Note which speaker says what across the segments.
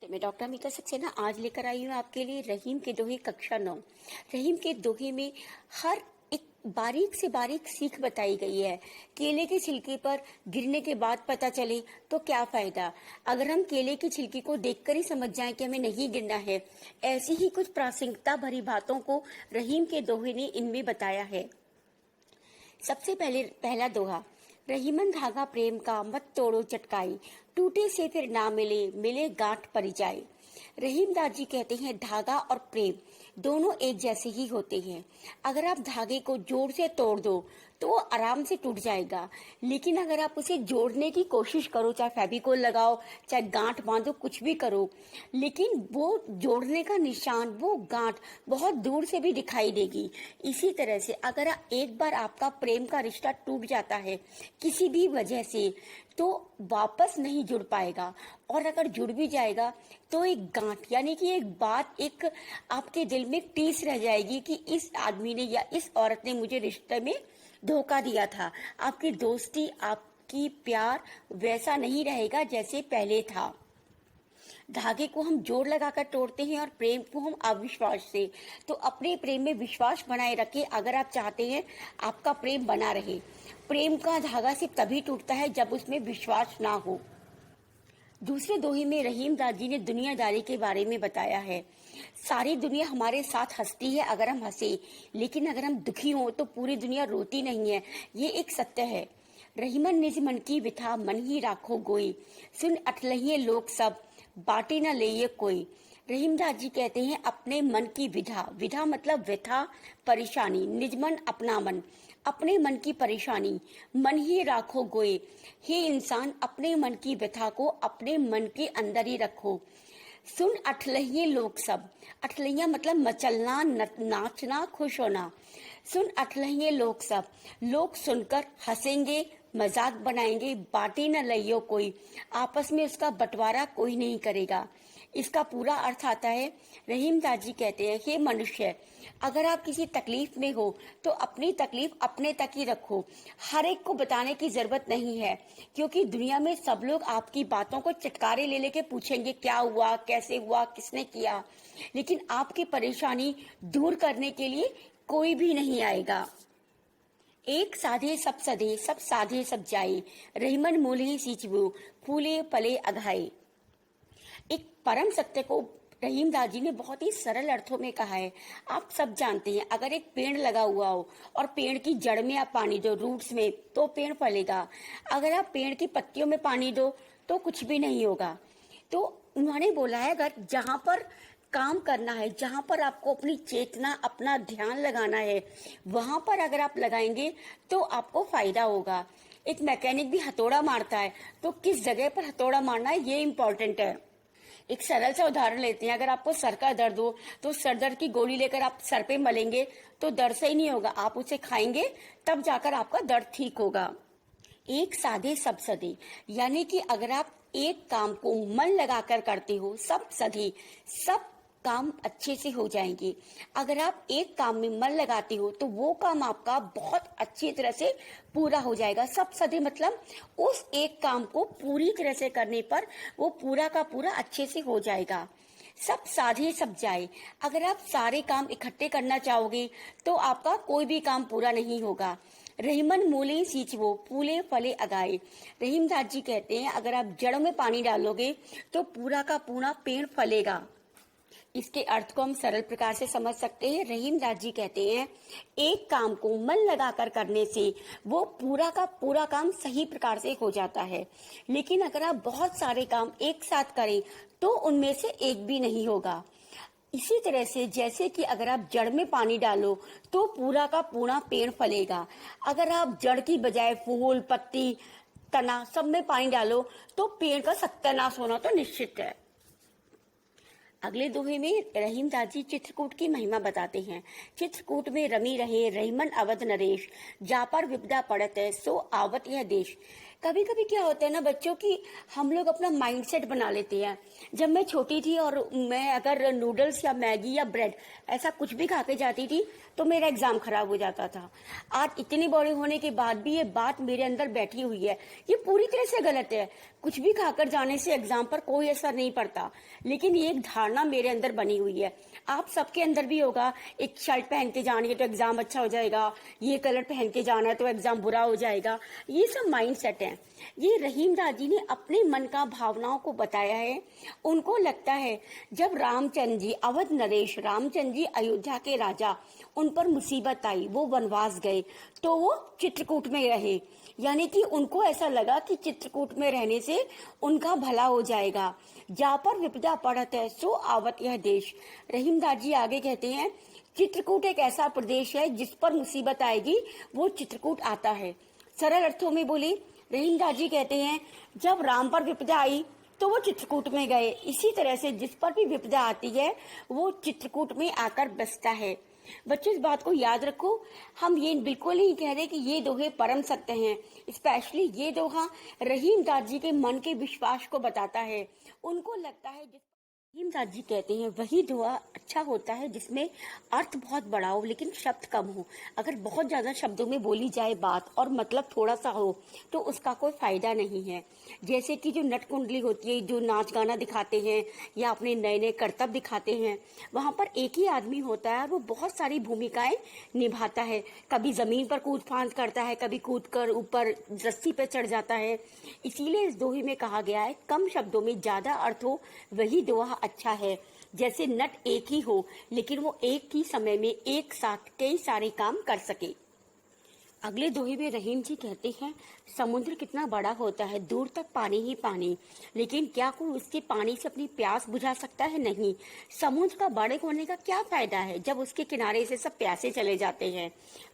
Speaker 1: मैं डॉक्टर अमिता सक्सेना आज लेकर आई हूँ आपके लिए रहीम के दोहे कक्षा 9। रहीम के दोहे में हर एक बारीक से बारीक सीख बताई गई है। केले के छिलके पर गिरने के बाद पता चले तो क्या फायदा। अगर हम केले की छिलके को देखकर ही समझ जाएं कि हमें नहीं गिरना है, ऐसी ही कुछ प्रासंगिकता भरी बातों को रहीम के दोहे ने इनमें बताया है। सबसे पहला दोहा, रहीमन धागा प्रेम का मत तोड़ो चटकाई, टूटे से फिर ना मिले मिले गांठ परी जाए। रहीम दास जी कहते हैं धागा और प्रेम दोनों एक जैसे ही होते हैं। अगर आप धागे को जोर से तोड़ दो तो वो आराम से टूट जाएगा, लेकिन अगर आप उसे जोड़ने की कोशिश करो, चाहे फेविकोल लगाओ चाहे गांठ बांधो, कुछ भी करो, लेकिन वो जोड़ने का निशान, वो गांठ बहुत दूर से भी दिखाई देगी। इसी तरह से अगर एक बार आपका प्रेम का रिश्ता टूट जाता है किसी भी वजह से, तो वापस नहीं जुड़ पाएगा, और अगर जुड़ भी जाएगा तो एक गांठ यानी कि एक बात, एक आपके दिल में टीस रह जाएगी कि इस आदमी ने या इस औरत ने मुझे रिश्ते में धोखा दिया था। आपकी दोस्ती, आपकी प्यार वैसा नहीं रहेगा जैसे पहले था। धागे को हम जोर लगाकर तोड़ते हैं और प्रेम को हम अविश्वास से। तो अपने प्रेम में विश्वास बनाए रखें अगर आप चाहते हैं आपका प्रेम बना रहे। प्रेम का धागा सिर्फ तभी टूटता है जब उसमें विश्वास ना हो। दूसरे दोहे में रहीम दास जी ने दुनियादारी के बारे में बताया है। सारी दुनिया हमारे साथ हंसती है अगर हम हंसे, लेकिन अगर हम दुखी हों तो पूरी दुनिया रोती नहीं है, ये एक सत्य है। रहीमन निज मन की विथा मन ही राखो गोई, सुन अठलहिए लोग सब बाटे न ले कोई। रहीम दास जी कहते हैं अपने मन की विधा, विधा मतलब व्यथा, परेशानी, निज मन अपना मन, अपने मन की परेशानी मन ही राखो गोए। हे इंसान, अपने मन की व्यथा को अपने मन के अंदर ही रखो। सुन अठलहिए लोग सब, अठलहिया मतलब मचलना, नाचना, खुश होना। सुन अठलहिए लोग सब, लोग सुनकर हंसेंगे, मजाक बनाएंगे, बाटे न लियो कोई, आपस में उसका बंटवारा कोई नहीं करेगा। इसका पूरा अर्थ आता है, रहीम दास जी कहते हैं, हे मनुष्य, अगर आप किसी तकलीफ में हो तो अपनी तकलीफ अपने तक ही रखो, हर एक को बताने की जरूरत नहीं है, क्योंकि दुनिया में सब लोग आपकी बातों को चटकारे ले लेके पूछेंगे क्या हुआ, कैसे हुआ, किसने किया, लेकिन आपकी परेशानी दूर करने के लिए कोई भी नहीं आएगा। एक साधे सब सधे, सब साधे सब जाए, रहीमन मूल ही सींचबो, फूले फले अघाए। एक परम सत्य को रहीम दास जी ने बहुत ही सरल अर्थों में कहा है। आप सब जानते हैं, अगर एक पेड़ लगा हुआ हो और पेड़ की जड़ में आप पानी दो, रूट्स में, तो पेड़ फलेगा। अगर आप पेड़ की पत्तियों में पानी दो तो कुछ भी नहीं होगा। तो उन्होंने बोला है, अगर जहां पर काम करना है, जहां पर आपको अपनी चेतना, अपना ध्यान लगाना है, वहां पर अगर आप लगाएंगे तो आपको फायदा होगा। एक मैकेनिक भी हथौड़ा मारता है, तो किस जगह पर हथौड़ा मारना है ये इम्पोर्टेंट है। एक सरल सा उदाहरण लेते हैं, अगर आपको सर का दर्द हो तो सर दर्द की गोली लेकर आप सर पे मलेंगे तो दर्द सही नहीं होगा, आप उसे खाएंगे तब जाकर आपका दर्द ठीक होगा। एक साधे सब सधे, यानी कि अगर आप एक काम को मन लगाकर करते हो, सब सधे, सब काम अच्छे से हो जाएंगे। अगर आप एक काम में मन लगाते हो तो वो काम आपका बहुत अच्छी तरह से पूरा हो जाएगा। सब सधे मतलब उस एक काम को पूरी तरह से करने पर वो पूरा का पूरा अच्छे से हो जाएगा। सब साधे सब जाए, अगर आप सारे काम इकट्ठे करना चाहोगे तो आपका कोई भी काम पूरा नहीं होगा। रहीमन मूले सींचवो, फूले फले अगाए। रहीम दास जी कहते हैं, अगर आप जड़ों में पानी डालोगे तो पूरा का पूरा पेड़ फलेगा। इसके अर्थ को हम सरल प्रकार से समझ सकते हैं। रहीम दास जी कहते हैं, एक काम को मन लगाकर करने से वो पूरा का पूरा काम सही प्रकार से हो जाता है, लेकिन अगर आप बहुत सारे काम एक साथ करें तो उनमें से एक भी नहीं होगा। इसी तरह से जैसे कि अगर आप जड़ में पानी डालो तो पूरा का पूरा पेड़ फलेगा। अगर आप जड़ की बजाय फूल, पत्ती, तना सब में पानी डालो तो पेड़ का सत्यानाश होना तो निश्चित है। अगले दोहे में रहीम दास जी चित्रकूट की महिमा बताते हैं। चित्रकूट में रमी रहे रहीमन अवध नरेश, जा पर विपदा पड़त है सो आवत यह देश। कभी कभी क्या होता है ना बच्चों की, हम लोग अपना माइंडसेट बना लेते हैं। जब मैं छोटी थी और मैं अगर नूडल्स या मैगी या ब्रेड ऐसा कुछ भी खा के जाती थी तो मेरा एग्जाम खराब हो जाता था। आज इतने बड़े होने के बाद भी ये बात मेरे अंदर बैठी हुई है। ये पूरी तरह से गलत है। कुछ भी खाकर जाने से एग्जाम पर कोई असर नहीं पड़ता, लेकिन ये एक धारणा मेरे अंदर बनी हुई है। आप सबके अंदर भी होगा, एक शर्ट पहन के जानी है तो एग्जाम अच्छा हो जाएगा, ये कलर पहन के जाना है तो एग्जाम बुरा हो जाएगा। ये सब माइंड सेट है। ये रहीम दादी ने अपने मन का भावनाओं को बताया है। उनको लगता है जब रामचंद्र जी अवध नरेश, रामचंद्र जी अयोध्या के राजा, उन पर मुसीबत आई, वो वनवास गए तो वो चित्रकूट में रहे। यानी कि उनको ऐसा लगा कि चित्रकूट में रहने से उनका भला हो जाएगा। जा पर विपदा पड़त है सो आवत यह देश। रहीम दादी जी आगे कहते हैं, चित्रकूट एक ऐसा प्रदेश है जिस पर मुसीबत आएगी वो चित्रकूट आता है। सरल अर्थों में बोली, रहीम दादी कहते हैं जब राम पर विपदा आई तो वो चित्रकूट में गए। इसी तरह से जिस पर भी विपदा आती है वो चित्रकूट में आकर बसता है। बच्चों इस बात को याद रखो। हम ये बिल्कुल नहीं कह रहे कि ये दोहे परम सत्य हैं। स्पेशली ये दोहा रहीम दादी के मन के विश्वास को बताता है। उनको लगता है रहीम दादी जी कहते हैं वही दोहा अच्छा होता है जिसमें अर्थ बहुत बड़ा हो लेकिन शब्द कम हो। अगर बहुत ज्यादा शब्दों में बोली जाए बात और मतलब थोड़ा सा हो तो उसका कोई फायदा नहीं है। जैसे कि जो नट कुंडली होती है, जो नाच गाना दिखाते हैं या अपने नए नए करतब दिखाते हैं, वहां पर एक ही आदमी होता है, वो बहुत सारी भूमिकाएं निभाता है। कभी जमीन पर कूद फांद करता है, कभी कूद कर ऊपर रस्सी पे चढ़ जाता है। इसीलिए इस दोहे में कहा गया है कम शब्दों में ज्यादा अर्थ हो वही दोहा अच्छा है। जैसे नट एक ही हो लेकिन वो एक ही समय में एक साथ कई सारे काम कर सके। अगले दोहे में रहीम जी कहते हैं समुद्र कितना बड़ा होता है, दूर तक पानी ही पानी, लेकिन क्या कोई उसके पानी से अपनी प्यास बुझा सकता है? नहीं। समुद्र का बड़े होने का क्या फायदा है जब उसके किनारे से सब प्यासे चले जाते हैं।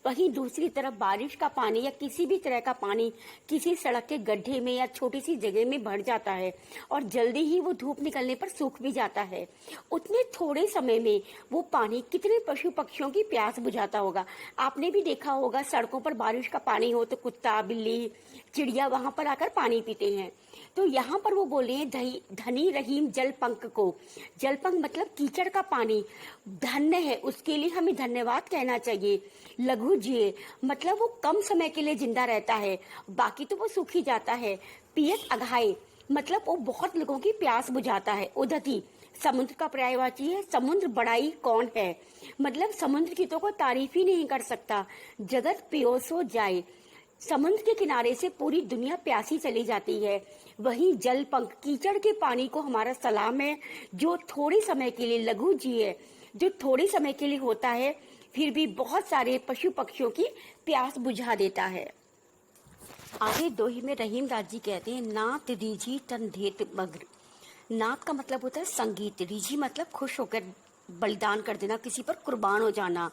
Speaker 1: वहीं दूसरी तरफ बारिश का पानी या किसी भी तरह का पानी किसी सड़क के गड्ढे में या छोटी सी जगह में भर जाता है और जल्दी ही वो धूप निकलने पर सूख भी जाता है। उतने थोड़े समय में वो पानी कितने पशु पक्षियों की प्यास बुझाता होगा। आपने भी देखा होगा सड़कों पर बारिश का पानी हो तो कुत्ता बिल्ली चिड़िया वहां पर आकर पानी पीते हैं। तो यहाँ पर वो बोल रहे हैं धनी रहीम जलपंक को। जलपंक मतलब कीचड़ का पानी धन्य है, उसके लिए हमें धन्यवाद कहना चाहिए। लघु जिए मतलब वो कम समय के लिए जिंदा रहता है, बाकी तो वो सूख ही जाता है। पियत अघाए मतलब वो बहुत लोगों की प्यास बुझाता है। उदती समुद्र का पर्यायवाची है। समुद्र बड़ाई कौन है मतलब समुद्र की तो कोई तारीफ ही नहीं कर सकता। जगत पियोसो जाए समुद्र के किनारे से पूरी दुनिया प्यासी चली जाती है। वहीं जल पंख कीचड़ के पानी को हमारा सलाम है, जो थोड़े समय के लिए लघु जी है, जो थोड़े समय के लिए होता है फिर भी बहुत सारे पशु पक्षियों की प्यास बुझा देता है। आगे दोहे में रहीम दादी कहते हैं नात रीझी तन धेत मग्र। नात का मतलब होता है संगीत, रीझी मतलब खुश होकर बलिदान कर देना, किसी पर कुर्बान हो जाना।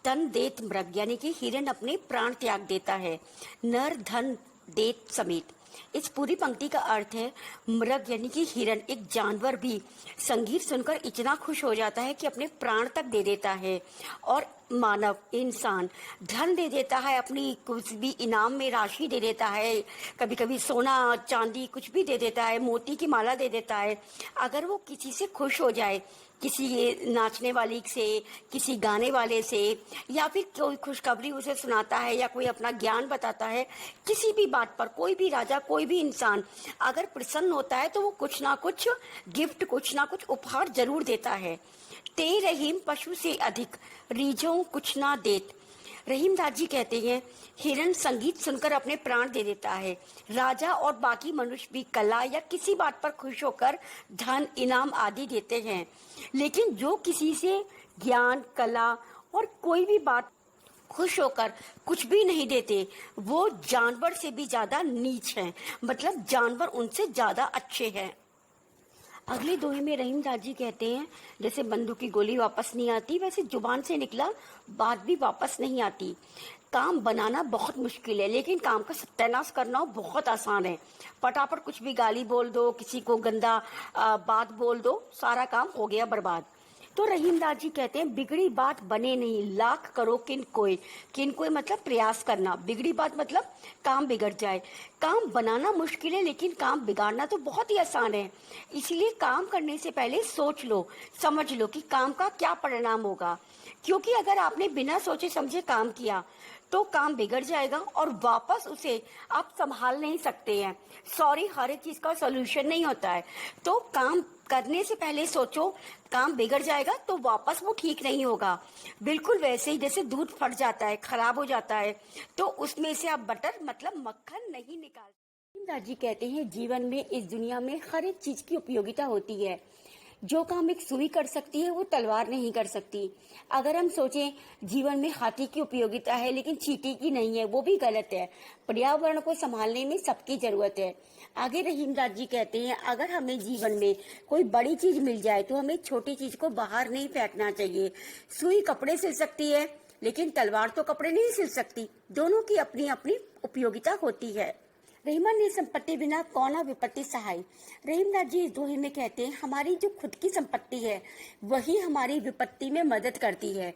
Speaker 1: तन देत मृग यानी कि हिरण अपने प्राण त्याग देता है। नर धन देत समेत। इस पूरी पंक्ति का अर्थ है मृग यानी कि हिरण, एक जानवर भी संगीत सुनकर इतना खुश हो जाता है कि अपने प्राण तक दे देता है। और मानव इंसान धन दे देता है, अपनी कुछ भी इनाम में राशि दे देता है, कभी कभी सोना चांदी कुछ भी दे देता है, मोती की माला दे देता है। अगर वो किसी से खुश हो जाए, किसी नाचने वाली से, किसी गाने वाले से, या फिर कोई खुशखबरी उसे सुनाता है या कोई अपना ज्ञान बताता है, किसी भी बात पर कोई भी राजा कोई भी इंसान अगर प्रसन्न होता है तो वो कुछ ना कुछ गिफ्ट, कुछ ना कुछ उपहार जरूर देता है। ते रहीम पशु से अधिक रीझों कुछ ना देत। रहीम दादी कहते हैं हिरण संगीत सुनकर अपने प्राण दे देता है। राजा और बाकी मनुष्य भी कला या किसी बात पर खुश होकर धन इनाम आदि देते हैं, लेकिन जो किसी से ज्ञान कला और कोई भी बात खुश होकर कुछ भी नहीं देते वो जानवर से भी ज्यादा नीच हैं, मतलब जानवर उनसे ज्यादा अच्छे हैं। अगले दोहे में रहीम दादी कहते हैं जैसे बंदूक की गोली वापस नहीं आती वैसे जुबान से निकला बात भी वापस नहीं आती। काम बनाना बहुत मुश्किल है लेकिन काम का सत्यानाश करना बहुत आसान है। फटाफट कुछ भी गाली बोल दो, किसी को गंदा बात बोल दो, सारा काम हो गया बर्बाद। तो रहीम दास जी कहते हैं बिगड़ी बात बने नहीं, लाख करो किन कोई मतलब प्रयास करना, बिगड़ी बात मतलब काम बिगड़ जाए। काम बनाना मुश्किल है लेकिन काम बिगाड़ना तो बहुत ही आसान है। इसलिए काम करने से पहले सोच लो, समझ लो कि काम का क्या परिणाम होगा, क्योंकि अगर आपने बिना सोचे समझे काम किया तो काम बिगड़ जाएगा और वापस उसे आप संभाल नहीं सकते हैं। सॉरी, हर एक चीज का सॉल्यूशन नहीं होता है। तो काम करने से पहले सोचो, काम बिगड़ जाएगा तो वापस वो ठीक नहीं होगा। बिल्कुल वैसे ही जैसे दूध फट जाता है, खराब हो जाता है, तो उसमें से आप बटर मतलब मक्खन नहीं निकाल। दादी कहते हैं जीवन में, इस दुनिया में हर एक चीज की उपयोगिता होती है। जो काम एक सुई कर सकती है वो तलवार नहीं कर सकती। अगर हम सोचें जीवन में हाथी की उपयोगिता है लेकिन चींटी की नहीं है, वो भी गलत है। पर्यावरण को संभालने में सबकी जरूरत है। आगे रहीम दास जी कहते हैं अगर हमें जीवन में कोई बड़ी चीज मिल जाए तो हमें छोटी चीज को बाहर नहीं फेंकना चाहिए। सुई कपड़े सिल सकती है लेकिन तलवार तो कपड़े नहीं सिल सकती। दोनों की अपनी अपनी उपयोगिता होती है। रहीमन ने संपत्ति बिना कौन विपत्ति सहाय। रहीमदास जी इस दोहे में कहते हैं हमारी जो खुद की संपत्ति है वही हमारी विपत्ति में मदद करती है।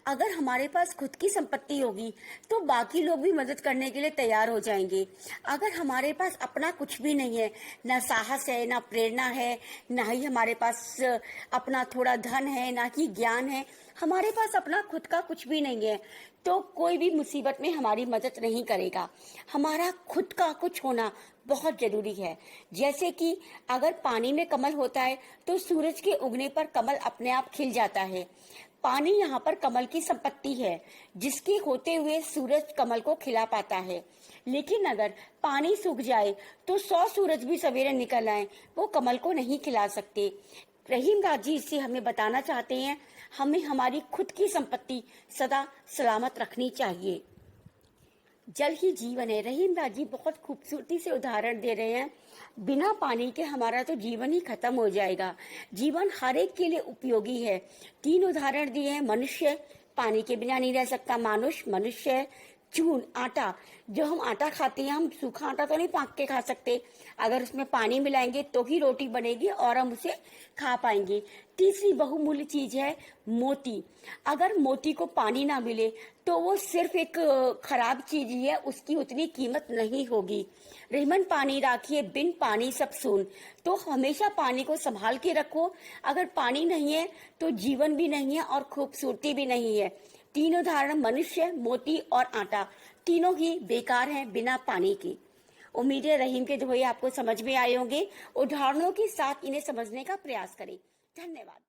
Speaker 1: अगर हमारे पास खुद की संपत्ति होगी तो बाकी लोग भी मदद करने के लिए तैयार हो जाएंगे। अगर हमारे पास अपना कुछ भी नहीं है, ना साहस है, ना प्रेरणा है, ना ही हमारे पास अपना थोड़ा धन है, ना ही ज्ञान है, हमारे पास अपना खुद का कुछ भी नहीं है, तो कोई भी मुसीबत में हमारी मदद नहीं करेगा। हमारा खुद का कुछ होना बहुत जरूरी है। जैसे कि अगर पानी में कमल होता है तो सूरज के उगने पर कमल अपने आप खिल जाता है। पानी यहाँ पर कमल की संपत्ति है, जिसके होते हुए सूरज कमल को खिला पाता है। लेकिन अगर पानी सूख जाए तो 100 सूरज भी सवेरे निकल आए, वो कमल को नहीं खिला सकते। रहीम दास जी इससे हमें बताना चाहते हैं हमें हमारी खुद की संपत्ति सदा सलामत रखनी चाहिए। जल ही जीवन है। रहीम दास जी बहुत खूबसूरती से उदाहरण दे रहे हैं। बिना पानी के हमारा तो जीवन ही खत्म हो जाएगा। जीवन हर एक के लिए उपयोगी है। 3 उदाहरण दिए हैं। मनुष्य पानी के बिना नहीं रह सकता, मानुष, मनुष्य, चून, आटा। जो हम आटा खाते हैं, हम सूखा आटा तो नहीं पाक के खा सकते, अगर उसमें पानी मिलाएंगे तो ही रोटी बनेगी और हम उसे खा पाएंगे। तीसरी बहुमूल्य चीज है मोती। अगर मोती को पानी ना मिले तो वो सिर्फ एक खराब चीज ही है, उसकी उतनी कीमत नहीं होगी। रहीमन पानी राखिए बिन पानी सब सून। तो हमेशा पानी को संभाल के रखो। अगर पानी नहीं है तो जीवन भी नहीं है और खूबसूरती भी नहीं है। 3 उदाहरण, मनुष्य, मोती और आटा, तीनों ही बेकार हैं बिना पानी के। उम्मीद है रहीम के दोहे आपको समझ में आए होंगे। उदाहरणों के साथ इन्हें समझने का प्रयास करें। धन्यवाद।